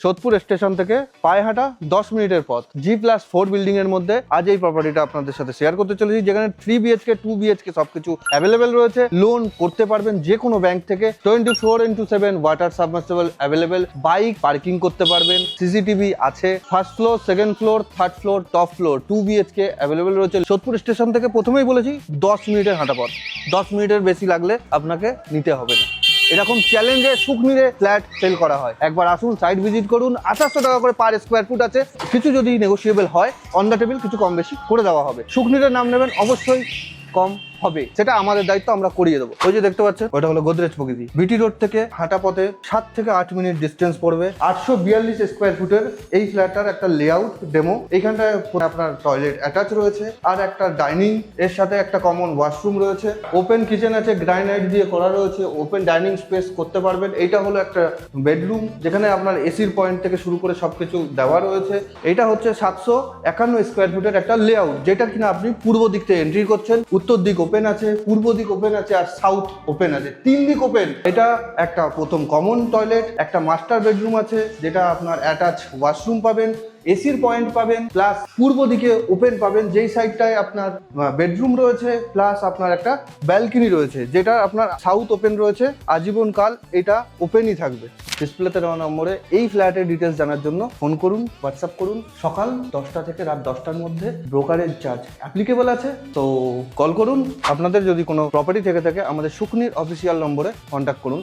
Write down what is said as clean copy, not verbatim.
Sodepur station থেকে পায়ে হাঁটা 10 মিনিটের পথ। G+4 বিল্ডিং এর মধ্যে আজ এই প্রপার্টিটা আপনাদের সাথে শেয়ার করতে চলেছি, যেখানে 3 BHK 2 BHK সবকিছু অ্যাভেলেবেল রয়েছে। লোন করতে পারবেন যে কোনো ব্যাংক থেকে। 24/7 water submersible available. Bike parking করতে পারবেন। সিসিটিভি আছে। First floor, second floor, third floor, top floor 2 BHK available রয়েছে। সোদপুর স্টেশন থেকে প্রথমেই বলেছি 10 মিনিটের হাঁটা পথ। 10 মিনিটের বেশি লাগলে আপনাকে নিতে হবে না। এরকম চ্যালেঞ্জে সুখনিরে ফ্ল্যাট সেল করা হয়। একবার আসুন, সাইট ভিজিট করুন। 2800 টাকা করে পার স্কোয়ার ফুট আছে। কিছু যদি নেগোসিয়েবল হয় অন দ্য টেবিল কিছু কম বেশি করে দেওয়া হবে। সুখনিরের নাম নেবেন, অবশ্যই কম হবে, সেটা আমাদের দায়িত্ব, আমরা করিয়ে দেবো। ওই যে দেখতে পাচ্ছেন ওটা হলো গোদরেজ প্রকৃতি। বিটি রোড থেকে হাঁটা পথে 7 থেকে 8 মিনিট ডিস্টেন্স পড়বে। 842 স্কোয়ার ফুটের এই ফ্ল্যাটটার একটা লেআউট ডেমো। এইখানটায় আপনার টয়লেট অ্যাটাচ রয়েছে আর একটা ডাইনিং, এর সাথে একটা কমন ওয়াশরুম রয়েছে। ওপেন কিচেন আছে, গ্রানাইট দিয়ে করা রয়েছে। ওপেন ডাইনিং স্পেস করতে পারবেন। এইটা হলো একটা বেডরুম, যেখানে আপনার এসির পয়েন্ট থেকে শুরু করে সবকিছু দেওয়া রয়েছে। এটা হচ্ছে 751 স্কোয়ার ফুটের একটা লেআউট, যেটা কিনা আপনি পূর্ব দিক থেকে এন্ট্রি করছেন। উত্তর দিক ওপেন আছে, পূর্ব দিক ওপেন আছে আর সাউথ ওপেন আছে, 3 দিক ওপেন। এটা একটা প্রথম কমন টয়লেট, একটা মাস্টার বেডরুম আছে, যেটা আপনার অ্যাটাচ ওয়াশরুম পাবেন, এসির পয়েন্ট পাবেন, প্লাস পূর্ব দিকে ওপেন পাবেন, যেই সাইডটায় আপনার বেডরুম রয়েছে, প্লাস আপনার একটা ব্যালকনি রয়েছে, যেটা আপনার সাউথ ওপেন রয়েছে। আজীবনকাল এটা ওপেনই থাকবে। ডিসপ্লেতে দেওয়া নম্বরে এই ফ্ল্যাটের ডিটেলস জানার জন্য ফোন করুন, হোয়াটসঅ্যাপ করুন। সকাল 10টা থেকে রাত 10টার মধ্যে ব্রোকারেজ চার্জ অ্যাপ্লিকেবল আছে, তো কল করুন। আপনাদের যদি কোনো প্রপার্টি থেকে থাকে আমাদের সুখনির অফিসিয়াল নম্বরে কন্ট্যাক্ট করুন।